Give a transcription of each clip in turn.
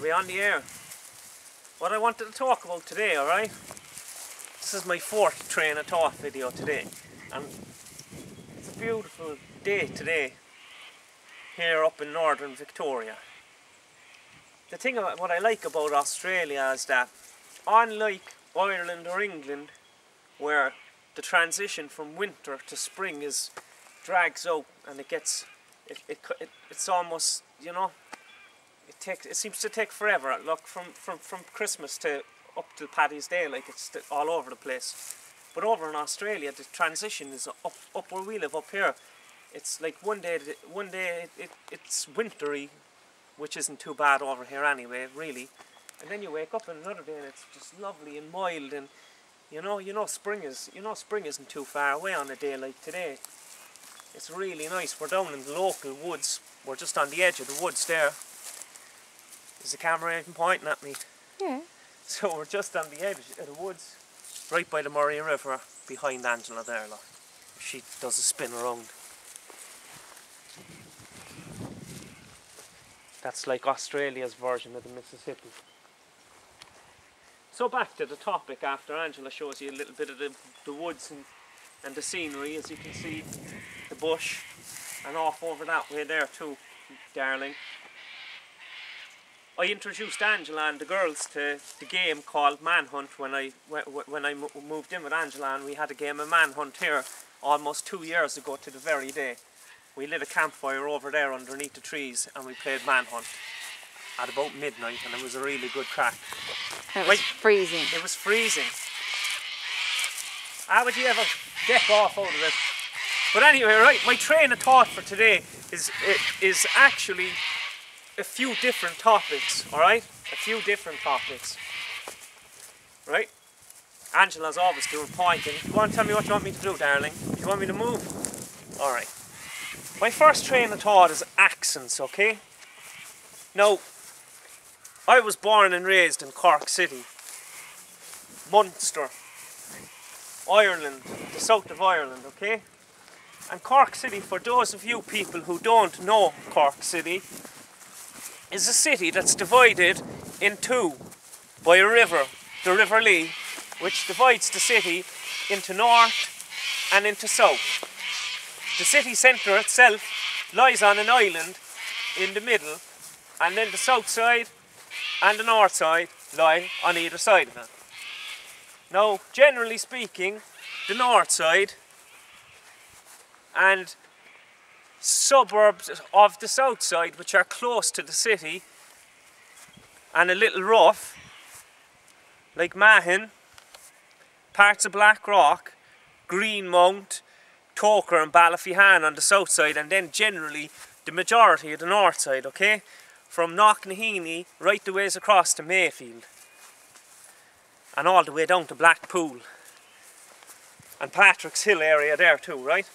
we on the air? What I wanted to talk about today, alright? This is my 4th train of thought video today, and it's a beautiful day today here up in northern Victoria. The thing about what I like about Australia is that, unlike Ireland or England, where the transition from winter to spring drags out and it's almost, you know, it seems to take forever. Look, from Christmas to up till Paddy's Day, like it's all over the place. But over in Australia, the transition is up where we live up here. It's like one day it's wintry, which isn't too bad over here anyway, really. And then you wake up and another day and it's just lovely and mild, and you know spring isn't too far away on a day like today. It's really nice. We're down in the local woods. We're just on the edge of the woods there. Is the camera even pointing at me? Yeah. So we're just on the edge of the woods, right by the Murray River, behind Angela there, look. She does a spin around. That's like Australia's version of the Mississippi. So back to the topic after Angela shows you a little bit of the woods and the scenery. As you can see, the bush, and off over that way there too, darling. I introduced Angela and the girls to the game called Manhunt when I moved in with Angela, and we had a game of Manhunt here almost 2 years ago to the very day. We lit a campfire over there underneath the trees and we played Manhunt at about midnight, and it was a really good crack. It was freezing. It was freezing. How would you ever get off out of it? But anyway, right, my train of thought for today is actually a few different topics, alright? A few different topics. Right? Angela's always doing pointing. You want to tell me what you want me to do, darling? Do you want me to move? Alright. My first train of thought is accents, okay? Now, I was born and raised in Cork City, Munster, Ireland, the south of Ireland, okay? And Cork City, for those of you people who don't know Cork City, is a city that's divided in two by a river, the River Lee, which divides the city into north and into south. The city centre itself lies on an island in the middle, and then the south side and the north side lie on either side of it. Now, generally speaking, the north side and suburbs of the south side, which are close to the city and a little rough, like Mahon, parts of Blackrock, Greenmount, Toker and Ballyfihan on the south side, and then generally the majority of the north side, okay? From Knocknaheeny right the ways across to Mayfield and all the way down to Blackpool and Patrick's Hill area there too, right?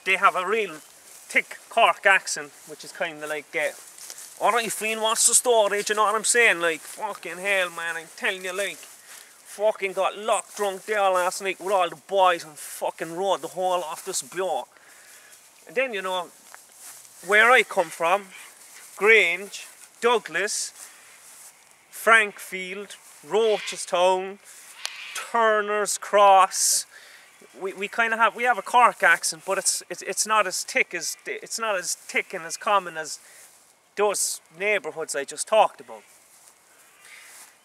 They have a real thick Cork accent, which is kind of like, alright Fiend, what's the story, do you know what I'm saying? Like, fucking hell man, I'm telling you, like, fucking got locked drunk there last night with all the boys and fucking rode the whole off this block. And then, you know, where I come from, Grange, Douglas, Frankfield, Rochestown, Turner's Cross, we kind of have a Cork accent, but it's not as thick and as common as those neighbourhoods I just talked about.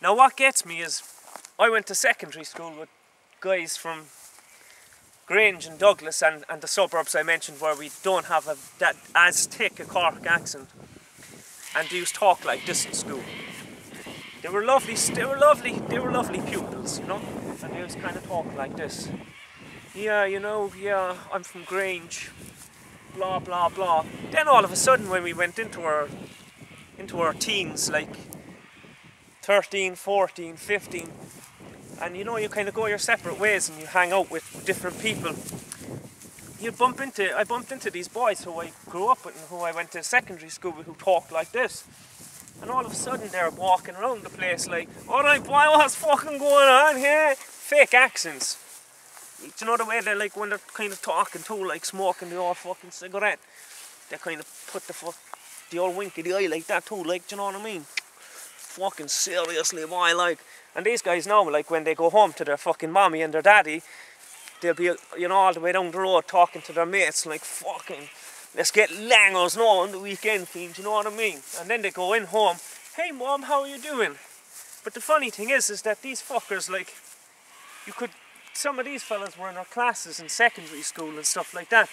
Now what gets me is, I went to secondary school with guys from Grange and Douglas and the suburbs I mentioned, where we don't have that as thick a Cork accent, and they used to talk like this in school. They were lovely pupils, you know, and they used to kind of talk like this. Yeah, you know, yeah, I'm from Grange, blah blah blah. Then all of a sudden, when we went into our teens, like 13, 14, 15, and you know, you kind of go your separate ways and you hang out with different people, I bumped into these boys who I grew up with and who I went to secondary school with, who talked like this. And all of a sudden they're walking around the place like, alright boy, what's fucking going on here? Fake accents. Do you know the way they're like, when they're kind of talking too, like smoking the old fucking cigarette, they kind of put the old wink of the eye like that too, like, do you know what I mean? fucking seriously, boy, like. And these guys now, like, when they go home to their fucking mommy and their daddy, they'll be, you know, all the way down the road talking to their mates, like, fucking, let's get langers now on the weekend, fiend, you know what I mean? And then they go in home, hey mom, how are you doing? But the funny thing is that these fuckers, like, some of these fellas were in our classes in secondary school and stuff like that.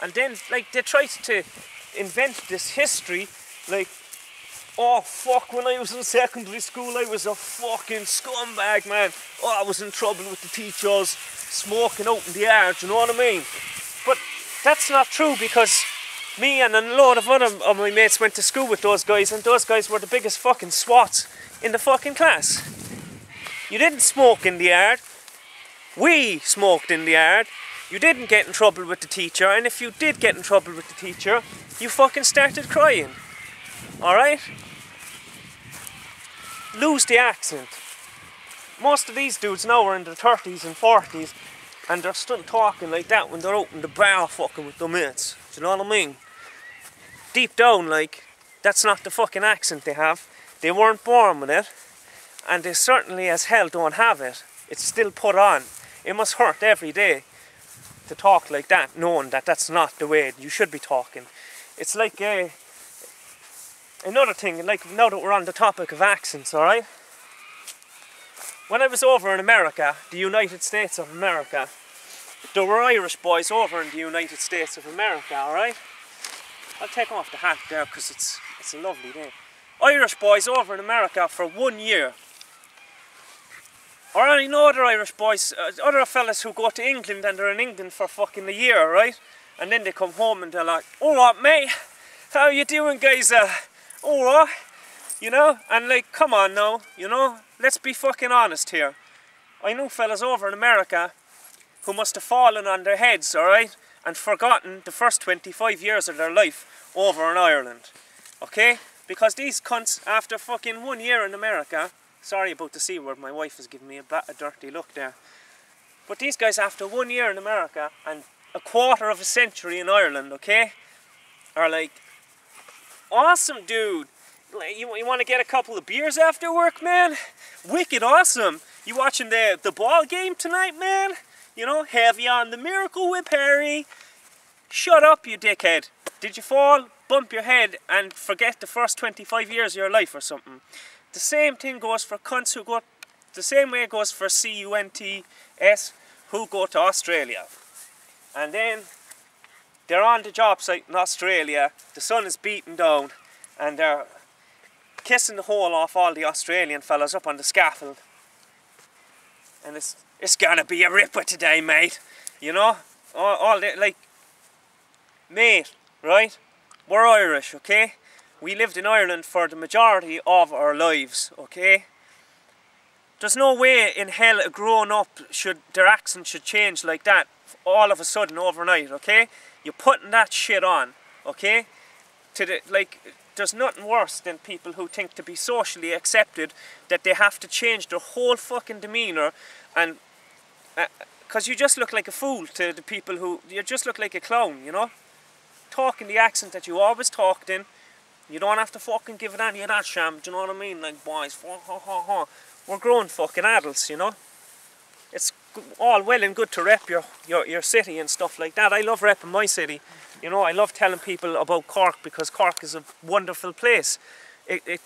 And then, like, they tried to invent this history, like, oh fuck, when I was in secondary school I was a fucking scumbag, man. Oh, I was in trouble with the teachers, smoking out in the yard, you know what I mean? But that's not true, because me and a load of other of my mates went to school with those guys, and those guys were the biggest fucking swats in the fucking class. You didn't smoke in the yard. We smoked in the yard. You didn't get in trouble with the teacher, and if you did get in trouble with the teacher, you fucking started crying. Alright? Lose the accent. Most of these dudes now are in their 30s and 40s, and they're still talking like that when they're out in the bar fucking with their mates. Do you know what I mean? Deep down, like, that's not the fucking accent they have. They weren't born with it, and they certainly as hell don't have it. It's still put on. It must hurt every day to talk like that, knowing that that's not the way you should be talking. It's like another thing, like, now that we're on the topic of accents, alright? When I was over in America, the United States of America, there were Irish boys over in the United States of America, alright? I'll take off the hat there because it's a lovely day. Irish boys over in America for 1 year. Or I know other Irish boys, other fellas who go to England and they're in England for fucking a year, right? And then they come home and they're like, alright mate, how you doing guys? Alright, you know? And like, come on now, you know? Let's be fucking honest here. I know fellas over in America who must have fallen on their heads, alright? And forgotten the first 25 years of their life over in Ireland. Okay? Because these cunts, after fucking 1 year in America, sorry about the C word, my wife is giving me a dirty look there. But these guys, after 1 year in America and a quarter of a century in Ireland, okay, are like, awesome dude, you want to get a couple of beers after work, man? Wicked awesome. You watching the ball game tonight, man? You know, heavy on the Miracle Whip, Harry. Shut up, you dickhead. Did you fall, bump your head and forget the first 25 years of your life or something? The same thing goes for cunts who go, the same way it goes for CUNTS who go to Australia. And then they're on the job site in Australia, the sun is beating down, and they're kissing the hole off all the Australian fellas up on the scaffold. And it's gonna be a ripper today, mate. You know? All the, like, mate, right? We're Irish, okay? We lived in Ireland for the majority of our lives, okay? There's no way in hell a grown-up their accent should change like that all of a sudden overnight, okay? You're putting that shit on, okay? There's nothing worse than people who think to be socially accepted that they have to change their whole fucking demeanour, and because you just look like a fool to the people who, you just look like a clown, you know? Talk in the accent that you always talked in. You don't have to fucking give it any of that sham, do you know what I mean? Like, boys, we're grown fucking adults, you know? It's all well and good to rep your city and stuff like that. I love repping my city. You know, I love telling people about Cork because Cork is a wonderful place. It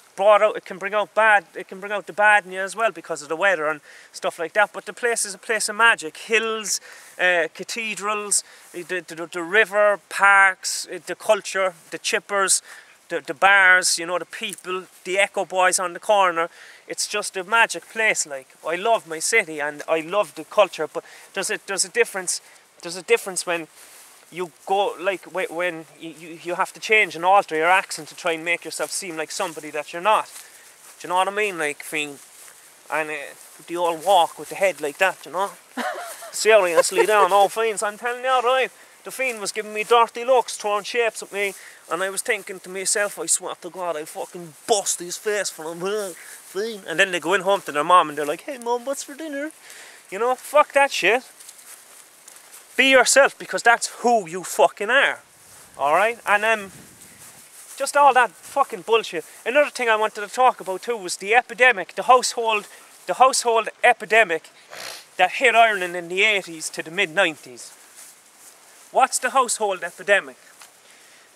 can bring out the bad in you as well because of the weather and stuff like that. But the place is a place of magic. Hills, cathedrals, the river, parks, the culture, the chippers, the bars, you know, the people, the Echo Boys on the corner. It's just a magic place. Like, I love my city and I love the culture, but there's a difference when you go, like, when you have to change and alter your accent to try and make yourself seem like somebody that you're not. Do you know what I mean? Like, and the old walk with the head like that, you know? Seriously down, all fiends, I'm telling you, right? The fiend was giving me dirty looks, throwing shapes at me, and I was thinking to myself, I swear to God, I fucking bust his face for him, fiend. And then they go in home to their mom and they're like, hey mom, what's for dinner? You know, fuck that shit. Be yourself, because that's who you fucking are. Alright? And just all that fucking bullshit. Another thing I wanted to talk about too was the epidemic, the household epidemic that hit Ireland in the 80s to the mid-90s. What's the household epidemic?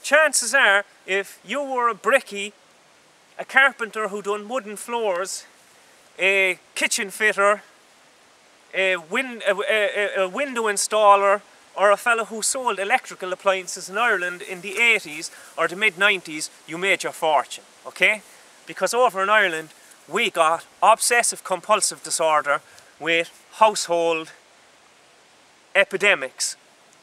Chances are, if you were a brickie, a carpenter who done wooden floors, a kitchen fitter, a window installer, or a fellow who sold electrical appliances in Ireland in the 80s or the mid-90s, you made your fortune, okay? Because over in Ireland, we got obsessive compulsive disorder with household epidemics.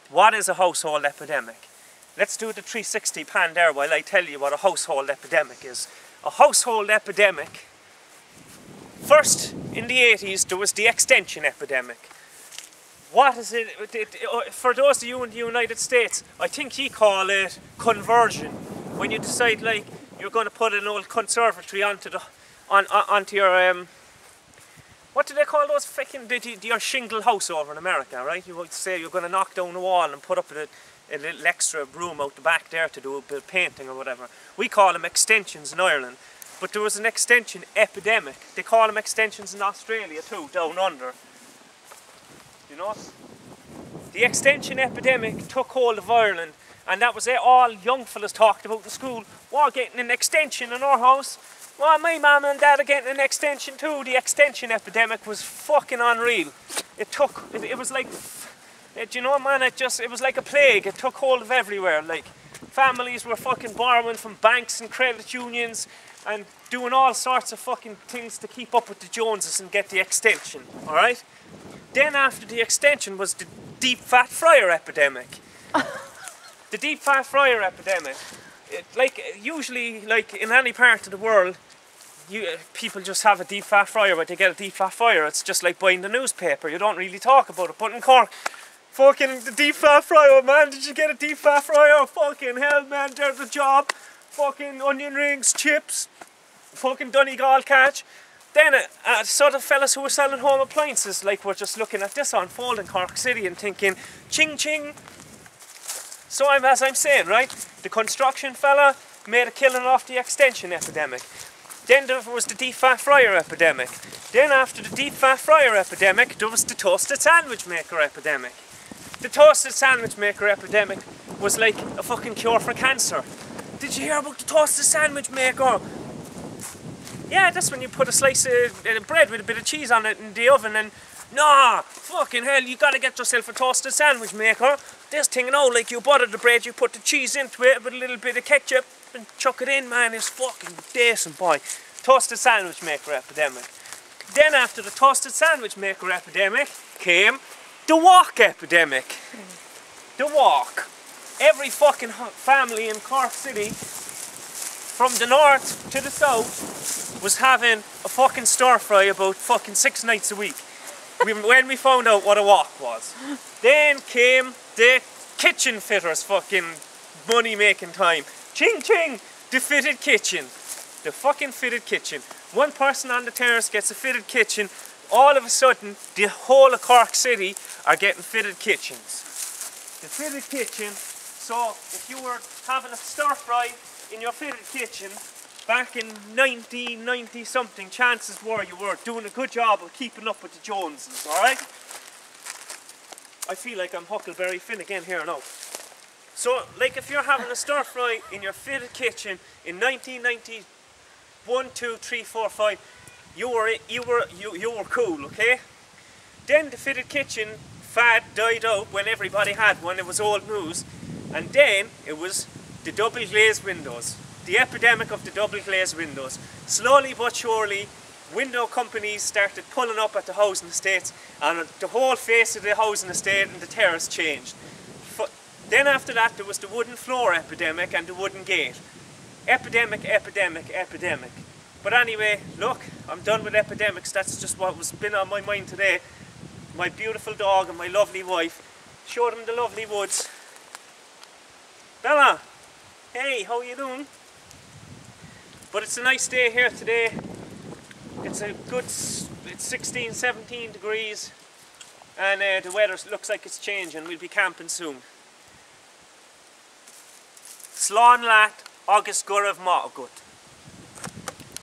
What is a household epidemic? Let's do the 360 pan there while I tell you what a household epidemic is. A household epidemic, first in the 80s there was the extension epidemic. What is it? For those of you in the United States, I think you call it conversion. When you decide like you're going to put an old conservatory onto your what do they call those fucking your shingle house over in America, right? You would say you're going to knock down the wall and put up a little extra room out the back there to do a bit of painting or whatever. We call them extensions in Ireland, but there was an extension epidemic. They call them extensions in Australia too, down under. You know, the extension epidemic took hold of Ireland, and that was it. All young fellas talked about in school. We're getting an extension in our house. Well, my mum and dad are getting an extension too. The extension epidemic was fucking unreal. It was like, do you know, man, it was like a plague. It took hold of everywhere. Like, families were fucking borrowing from banks and credit unions and doing all sorts of fucking things to keep up with the Joneses and get the extension, alright? Then after the extension was the deep fat fryer epidemic. The deep fat fryer epidemic. Usually in any part of the world, people just have a deep fat fryer, but they get a deep fat fryer. It's just like buying the newspaper. You don't really talk about it. But in Cork, fucking the deep fat fryer, man. Did you get a deep fat fryer? Fucking hell, man, there's a job. Fucking onion rings, chips, fucking Donegal catch. Then sort of fellas who were selling home appliances, like, were just looking at this unfold in Cork City and thinking, ching ching. So as I'm saying, right, the construction fella made a killing off the extension epidemic. Then there was the deep fat fryer epidemic. Then after the deep fat fryer epidemic, there was the toasted sandwich maker epidemic. The toasted sandwich maker epidemic was like a fucking cure for cancer. Did you hear about the toasted sandwich maker? Yeah, that's when you put a slice of bread with a bit of cheese on it in the oven and... Nah, fucking hell, you gotta get yourself a toasted sandwich maker. This thing, like you butter the bread, you put the cheese into it with a little bit of ketchup and chuck it in, man, it's fucking decent, boy. Toasted sandwich maker epidemic. Then after the toasted sandwich maker epidemic came the wok epidemic. The wok. Every fucking family in Cork City, from the north to the south, was having a fucking stir fry about fucking 6 nights a week. When we found out what a wok was. Then came the kitchen fitters fucking money making time. Ching ching! The fitted kitchen. The fucking fitted kitchen. One person on the terrace gets a fitted kitchen. All of a sudden, the whole of Cork City are getting fitted kitchens. The fitted kitchen. So if you were having a stir fry in your fitted kitchen back in 1990 something, chances were you were doing a good job of keeping up with the Joneses, alright? I feel like I'm Huckleberry Finn again here now. So, like, if you're having a stir fry in your fitted kitchen in 1991, 2, 3, 4, 5, you were cool, okay? Then the fitted kitchen fad died out when everybody had one. It was old news. And then it was the double glazed windows. The epidemic of the double glazed windows. Slowly but surely, window companies started pulling up at the housing estates, and the whole face of the housing estate and the terrace changed. Then after that, there was the wooden floor epidemic and the wooden gate. Epidemic, epidemic, epidemic. But anyway, look, I'm done with epidemics. That's just what was been on my mind today. My beautiful dog and my lovely wife. Showed them the lovely woods. Bella, hey, how you doing? But it's a nice day here today. It's a good, it's 16, 17 degrees, and the weather looks like it's changing. We'll be camping soon. Slán leat, agus go raibh maith agat.